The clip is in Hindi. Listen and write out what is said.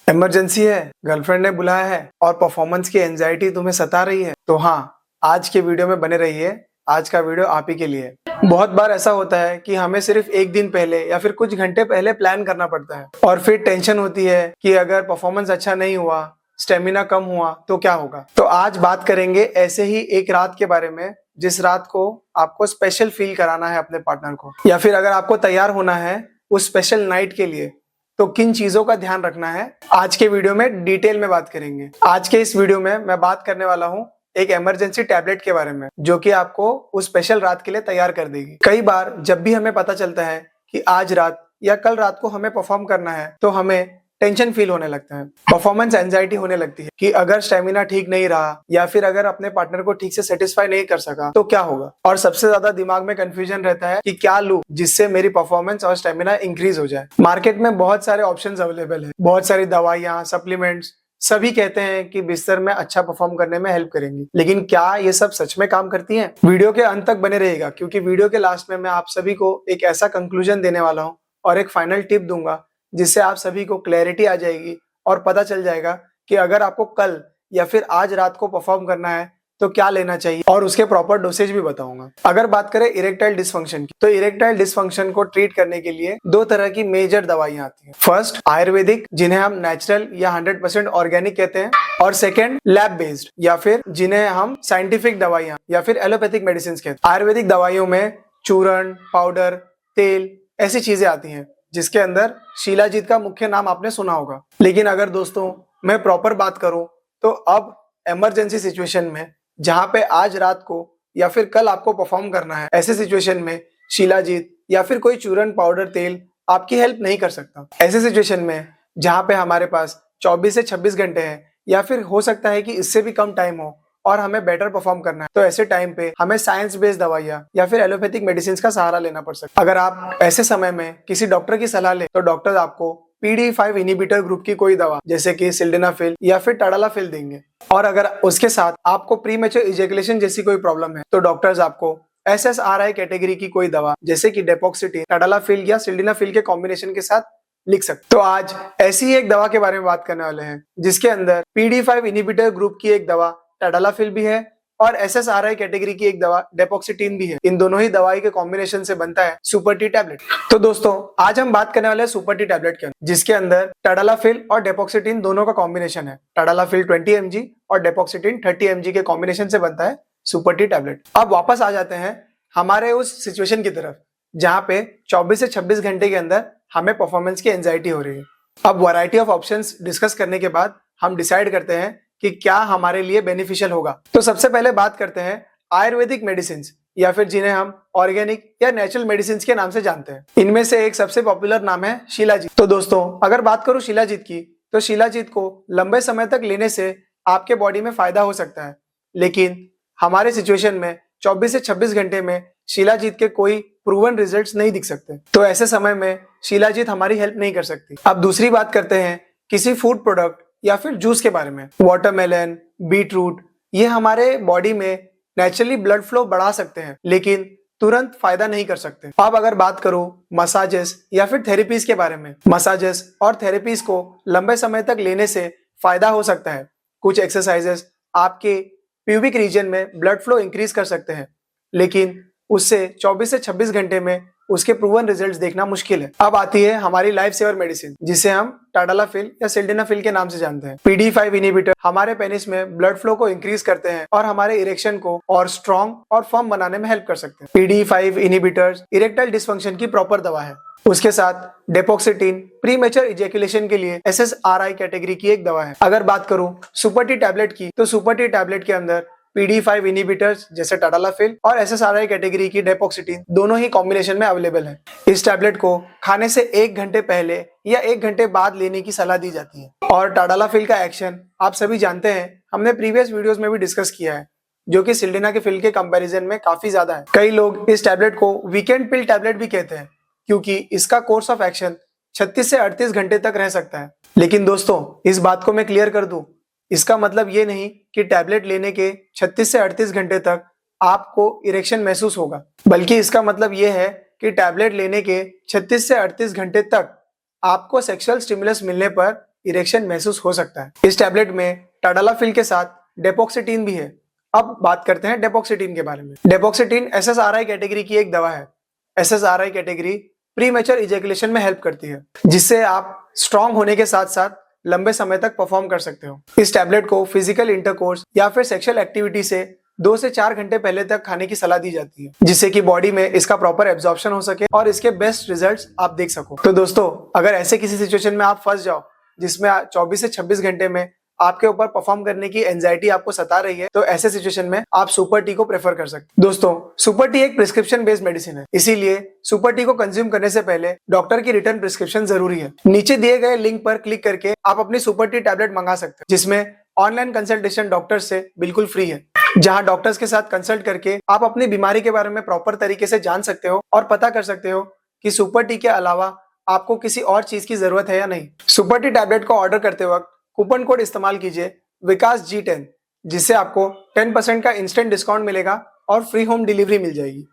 इमरजेंसी है, गर्लफ्रेंड ने बुलाया है और परफॉर्मेंस की एंजाइटी तुम्हें सता रही है तो हाँ, आज के वीडियो में बने रहिए। आज का वीडियो आप ही के लिए। बहुत बार ऐसा होता है कि हमें सिर्फ एक दिन पहले या फिर कुछ घंटे पहले प्लान करना पड़ता है और फिर टेंशन होती है कि अगर परफॉर्मेंस अच्छा नहीं हुआ, स्टेमिना कम हुआ तो क्या होगा। तो आज बात करेंगे ऐसे ही एक रात के बारे में जिस रात को आपको स्पेशल फील कराना है अपने पार्टनर को, या फिर अगर आपको तैयार होना है उस स्पेशल नाइट के लिए तो किन चीजों का ध्यान रखना है, आज के वीडियो में डिटेल में बात करेंगे। आज के इस वीडियो में मैं बात करने वाला हूँ एक इमरजेंसी टैबलेट के बारे में जो कि आपको उस स्पेशल रात के लिए तैयार कर देगी। कई बार जब भी हमें पता चलता है कि आज रात या कल रात को हमें परफॉर्म करना है तो हमें टेंशन फील होने लगता है, परफॉर्मेंस एंजाइटी होने लगती है कि अगर स्टेमिना ठीक नहीं रहा या फिर अगर अपने पार्टनर को ठीक से सेटिस्फाई नहीं कर सका तो क्या होगा। और सबसे ज्यादा दिमाग में कंफ्यूजन रहता है कि क्या लूं जिससे मेरी परफॉर्मेंस और स्टेमिना इंक्रीज हो जाए। मार्केट में बहुत सारे ऑप्शंस अवेलेबल है, बहुत सारी दवाइयां, सप्लीमेंट्स, सभी कहते हैं कि बिस्तर में अच्छा परफॉर्म करने में हेल्प करेंगी, लेकिन क्या ये सब सच में काम करती हैं? वीडियो के अंत तक बने रहेगा क्योंकि वीडियो के लास्ट में मैं आप सभी को एक ऐसा कंक्लूजन देने वाला हूँ और एक फाइनल टिप दूंगा जिससे आप सभी को क्लैरिटी आ जाएगी और पता चल जाएगा कि अगर आपको कल या फिर आज रात को परफॉर्म करना है तो क्या लेना चाहिए, और उसके प्रॉपर डोसेज भी बताऊंगा। अगर बात करें इरेक्टाइल डिसफंक्शन की तो इरेक्टाइल डिसफंक्शन को ट्रीट करने के लिए दो तरह की मेजर दवाइयां आती हैं। फर्स्ट आयुर्वेदिक, जिन्हें हम नेचुरल या 100% ऑर्गेनिक कहते हैं, और सेकेंड लैब बेस्ड या फिर जिन्हें हम साइंटिफिक दवाइयां या फिर एलोपैथिक मेडिसिन कहते हैं। आयुर्वेदिक दवाइयों में चूर्ण, पाउडर, तेल ऐसी चीजें आती हैं जिसके अंदर शिलाजीत का मुख्य नाम आपने सुना होगा। लेकिन अगर दोस्तों मैं प्रॉपर बात करूं तो अब इमरजेंसी सिचुएशन में जहां पे आज रात को या फिर कल आपको परफॉर्म करना है, ऐसे सिचुएशन में शिलाजीत या फिर कोई चूर्ण, पाउडर, तेल आपकी हेल्प नहीं कर सकता। ऐसे सिचुएशन में जहां पे हमारे पास 24 से 26 घंटे हैं या फिर हो सकता है कि इससे भी कम टाइम हो और हमें बेटर परफॉर्म करना है, तो ऐसे टाइम पे हमें साइंस बेस्ड दवाइयां या फिर एलोपैथिक मेडिसिन का सहारा लेना पड़ सकता है। अगर आप ऐसे समय में किसी डॉक्टर की सलाह ले तो डॉक्टर आपको PDE5 इनहिबिटर ग्रुप की कोई दवा जैसे कि सिल्डेनाफिल या फिर टाडालाफिल देंगे, और अगर उसके साथ आपको प्रीमेच्योर इजैकुलेशन जैसी कोई प्रॉब्लम है तो डॉक्टर्स आपको SSRI कैटेगरी की कोई दवा जैसे कि डेपोक्सिटिन, टाडालाफिल या सिल्डेनाफिल के कॉम्बिनेशन के साथ लिख सकते। तो आज ऐसी ही एक दवा के बारे में बात करने वाले हैं जिसके अंदर PDE5 इनहिबिटर ग्रुप की एक दवा टाडालाफिल भी है और SSRI कैटेगरी की एक दवा डेपोक्सिटिन भी है। इन दोनों ही दवाई के कॉम्बिनेशन से बनता है सुपर टी टैबलेट। तो दोस्तों आज हम बात करने वाले हैं सुपर टी टैबलेट के अंदर, जिसके अंदर टाडालाफिल और डेपोक्सिटिन दोनों का कॉम्बिनेशन है। टाडालाफिल 20 mg और डेपोक्सिटिन 30 mg के कॉम्बिनेशन से बनता है सुपर टी टैबलेट। अब वापस आ जाते हैं हमारे उस सिचुएशन की तरफ जहां पे 24 से 26 घंटे के अंदर हमें परफॉर्मेंस की एंजाइटी हो रही है। अब वैरायटी ऑफ ऑप्शंस डिस्कस करने के बाद हम डिसाइड करते हैं कि क्या हमारे लिए बेनिफिशियल होगा। तो सबसे पहले बात करते हैं आयुर्वेदिक मेडिसिन या फिर जिन्हें हम ऑर्गेनिक या नेचुरल मेडिसिन के नाम से जानते हैं। इनमें से एक सबसे पॉपुलर नाम है शिलाजीत। तो दोस्तों अगर बात करूं शिलाजीत की तो शिलाजीत को लंबे समय तक लेने से आपके बॉडी में फायदा हो सकता है, लेकिन हमारे सिचुएशन में 24 से 26 घंटे में शिलाजीत के कोई प्रूवन रिजल्ट्स नहीं दिख सकते, तो ऐसे समय में शिलाजीत हमारी हेल्प नहीं कर सकती। अब दूसरी बात करते हैं किसी फूड प्रोडक्ट या फिर जूस के बारे में। वाटरमेलन, बीटरूट, ये हमारे बॉडी में नेचुरली ब्लड फ्लो बढ़ा सकते हैं लेकिन तुरंत फायदा नहीं कर सकते। अब अगर बात करूं मसाजेस या फिर थेरेपीज के बारे में, मसाजेस और थेरेपीज को लंबे समय तक लेने से फायदा हो सकता है। कुछ एक्सरसाइजेस आपके प्यूबिक रीजन में ब्लड फ्लो इंक्रीज कर सकते हैं, लेकिन उससे 24 से 26 घंटे में उसके प्रूवन रिजल्ट्स देखना मुश्किल है। अब आती है हमारी लाइफ सेवर मेडिसिन जिसे हम टाडालाफिल या सिल्डेनाफिल के नाम से जानते हैं। PDE5 इनहिबिटर हमारे पेनिस में ब्लड फ्लो को इंक्रीज करते हैं और हमारे इरेक्शन को और स्ट्रॉन्ग और फर्म बनाने में हेल्प कर सकते हैं। PDE5 इनहिबिटर्स इरेक्टाइल डिसफंक्शन की प्रॉपर दवा है। उसके साथ डेपोक्सिटिन प्रीमेच्योर इजैकुलेशन के लिए SSRI कैटेगरी की एक दवा है। अगर बात करूं सुपर टी टैबलेट की तो सुपर टी टैबलेट के अंदर PDE5 इनहिबिटर्स जैसे टाडालाफिल और SSRI कैटेगरी की डेपोक्सिटिन दोनों ही कॉम्बिनेशन में अवेलेबल है। इस टैबलेट को खाने से 1 घंटे पहले या 1 घंटे बाद लेने की सलाह दी जाती है। और टाडालाफिल का एक्शन आप सभी जानते हैं, हमने प्रीवियस वीडियोस में भी डिस्कस किया है, जो कि सिल्डेनाफिल के कंपैरिजन में काफी ज्यादा है। कई लोग इस टैबलेट को वीकेंड पिल टैबलेट भी कहते हैं क्योंकि इसका कोर्स ऑफ एक्शन 36 से 38 घंटे तक रह सकता है। लेकिन दोस्तों इस बात को मैं क्लियर कर दूं, इसका मतलब ये नहीं कि टैबलेट लेने के 36 से 38 घंटे तक आपको इरेक्शन महसूस होगा, बल्कि इसका मतलब ये है कि टैबलेट लेने के 36 से 38 घंटे तक आपको सेक्सुअल स्टिमुलस मिलने पर इरेक्शन महसूस हो सकता है। इस टैबलेट में टाडालाफिल के साथ डेपोक्सिटीन भी है। अब बात करते हैं डेपोक्सिटीन के बारे में। डेपोक्सिटीन SSRI कैटेगरी की एक दवा है। SSRI कैटेगरी प्रीमेच्योर इजैकुलेशन में हेल्प करती है, जिससे आप स्ट्रांग होने के साथ साथ लंबे समय तक परफॉर्म कर सकते हो। इस टैबलेट को फिजिकल इंटरकोर्स या फिर सेक्सुअल एक्टिविटी से 2 से 4 घंटे पहले तक खाने की सलाह दी जाती है, जिससे कि बॉडी में इसका प्रॉपर एब्जॉर्प्शन हो सके और इसके बेस्ट रिजल्ट्स आप देख सको। तो दोस्तों, अगर ऐसे किसी सिचुएशन में आप फंस जाओ जिसमें 24 से 26 घंटे में आपके ऊपर परफॉर्म करने की एंजाइटी आपको सता रही है, तो ऐसे सिचुएशन में आप सुपर टी को प्रेफर कर सकते हैं। दोस्तों, सुपर टी एक प्रिस्क्रिप्शन बेस्ड मेडिसिन है, इसीलिए सुपर टी को कंज्यूम करने से पहले डॉक्टर की रिटर्न प्रिस्क्रिप्शन जरूरी है। नीचे दिए गए लिंक पर क्लिक करके आप अपनी सुपर टी टैबलेट मंगा सकते हैं, जिसमें ऑनलाइन कंसल्टेशन डॉक्टर से बिल्कुल फ्री है, जहां डॉक्टर्स के साथ कंसल्ट करके आप अपनी बीमारी के बारे में प्रॉपर तरीके से जान सकते हो और पता कर सकते हो कि सुपर टी के अलावा आपको किसी और चीज की जरूरत है या नहीं। सुपर टी टैबलेट को ऑर्डर करते वक्त कूपन कोड इस्तेमाल कीजिए विकास G10, जिससे आपको 10% का इंस्टेंट डिस्काउंट मिलेगा और फ्री होम डिलीवरी मिल जाएगी।